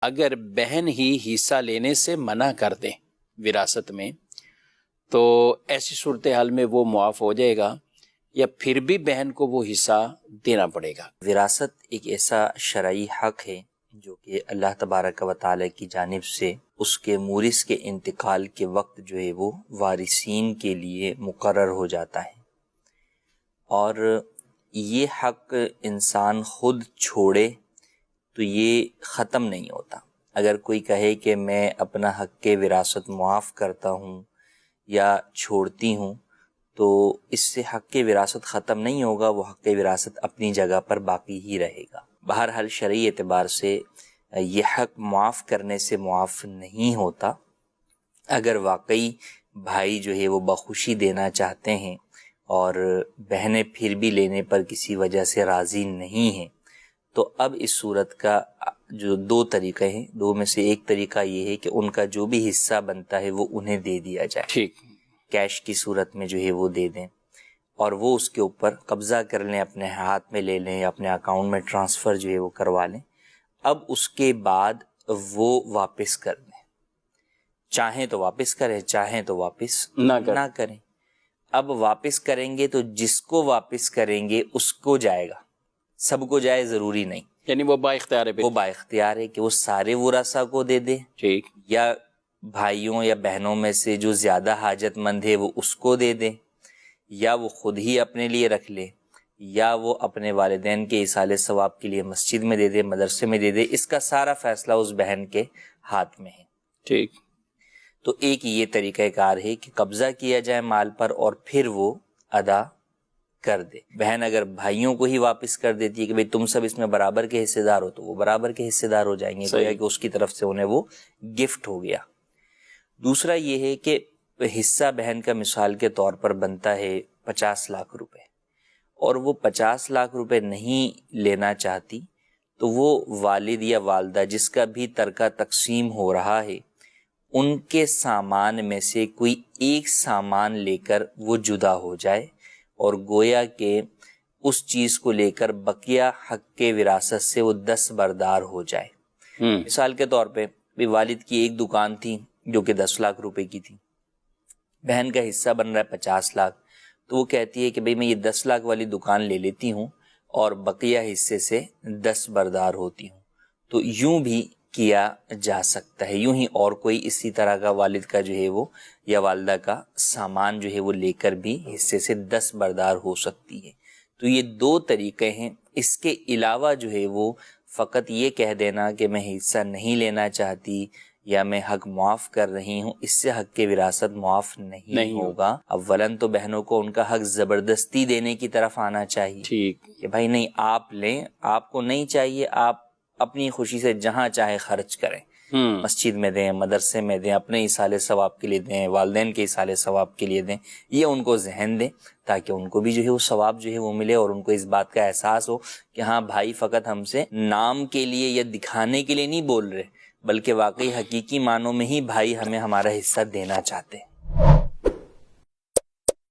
اگر بہن ہی حصہ لینے سے منع کر دے وراثت میں تو ایسی صورتحال میں وہ معاف ہو جائے گا یا پھر بھی بہن کو وہ حصہ دینا پڑے گا؟ وراثت ایک ایسا شرعی حق ہے جو کہ اللہ تبارک و تعالی کی جانب سے اس کے مورث کے انتقال کے وقت جو ہے وہ وارثین کے لیے مقرر ہو جاتا ہے، اور یہ حق انسان خود چھوڑے تو یہ ختم نہیں ہوتا۔ اگر کوئی کہے کہ میں اپنا حق وراثت معاف کرتا ہوں یا چھوڑتی ہوں تو اس سے حق وراثت ختم نہیں ہوگا، وہ حق وراثت اپنی جگہ پر باقی ہی رہے گا۔ بہرحال شرعی اعتبار سے یہ حق معاف کرنے سے معاف نہیں ہوتا۔ اگر واقعی بھائی جو ہے وہ بخوشی دینا چاہتے ہیں اور بہنیں پھر بھی لینے پر کسی وجہ سے راضی نہیں ہیں تو اب اس صورت کا جو دو طریقے ہیں، دو میں سے ایک طریقہ یہ ہے کہ ان کا جو بھی حصہ بنتا ہے وہ انہیں دے دیا جائے، ٹھیک، کیش کی صورت میں جو ہے وہ دے دیں اور وہ اس کے اوپر قبضہ کر لیں، اپنے ہاتھ میں لے لیں یا اپنے اکاؤنٹ میں ٹرانسفر جو ہے وہ کروا لیں۔ اب اس کے بعد وہ واپس کر دیں، چاہیں تو واپس کریں، چاہیں تو واپس نہ کریں۔ اب واپس کریں گے تو جس کو واپس کریں گے اس کو جائے گا، سب کو جائے ضروری نہیں، یعنی وہ با اختیار ہے، وہ با اختیار ہے کہ وہ سارے ورثاء کو دے دے، ٹھیک، یا بھائیوں یا بہنوں میں سے جو زیادہ حاجت مند ہے وہ اس کو دے دے، یا وہ خود ہی اپنے لیے رکھ لے، یا وہ اپنے والدین کے ایصال ثواب کے لیے مسجد میں دے دے، مدرسے میں دے دے۔ اس کا سارا فیصلہ اس بہن کے ہاتھ میں ہے، ٹھیک۔ تو ایک یہ طریقہ کار ہے کہ قبضہ کیا جائے مال پر اور پھر وہ ادا کر دے۔ بہن اگر بھائیوں کو ہی واپس کر دیتی ہے کہ بھئی تم سب اس میں برابر کے حصے دار ہو تو وہ برابر کے حصے دار ہو جائیں گے، گویا کہ اس کی طرف سے انہیں وہ گفٹ ہو گیا۔ دوسرا یہ ہے کہ حصہ بہن کا مثال کے طور پر بنتا ہے 50 لاکھ روپے، اور وہ 50 لاکھ روپے نہیں لینا چاہتی تو وہ والد یا والدہ جس کا بھی ترکہ تقسیم ہو رہا ہے ان کے سامان میں سے کوئی ایک سامان لے کر وہ جدا ہو جائے اور گویا کہ اس چیز کو لے کر بقیہ حق وراثت سے وہ دستبردار ہو جائے۔ مثال کے طور پہ بھی والد کی ایک دکان تھی جو کہ 10 لاکھ روپے کی تھی، بہن کا حصہ بن رہا ہے 50 لاکھ، تو وہ کہتی ہے کہ بھئی میں یہ 10 لاکھ والی دکان لے لیتی ہوں اور بقیہ حصے سے دستبردار ہوتی ہوں۔ تو یوں بھی کیا جا سکتا ہے، یوں ہی اور کوئی اسی طرح کا والد کا جو ہے وہ یا والدہ کا سامان جو ہے وہ لے کر بھی حصے سے دستبردار ہو سکتی ہے۔ تو یہ دو طریقے ہیں۔ اس کے علاوہ جو ہے وہ فقط یہ کہہ دینا کہ میں حصہ نہیں لینا چاہتی یا میں حق معاف کر رہی ہوں، اس سے حق وراثت معاف نہیں ہوگا۔ اولاً تو بہنوں کو ان کا حق زبردستی دینے کی طرف آنا چاہیے، ٹھیک، کہ بھائی نہیں آپ لیں، آپ کو نہیں چاہیے، آپ اپنی خوشی سے جہاں چاہے خرچ کریں، مسجد میں دیں، مدرسے میں دیں، اپنے ایصال ثواب کے لیے دیں، والدین کے ایصال ثواب کے لیے دیں، یہ ان کو ذہن دیں تاکہ ان کو بھی جو ہے وہ ثواب جو ہے وہ ملے اور ان کو اس بات کا احساس ہو کہ ہاں بھائی فقط ہم سے نام کے لیے یا دکھانے کے لیے نہیں بول رہے، بلکہ واقعی حقیقی معنوں میں ہی بھائی ہمیں ہمارا حصہ دینا چاہتے ہیں۔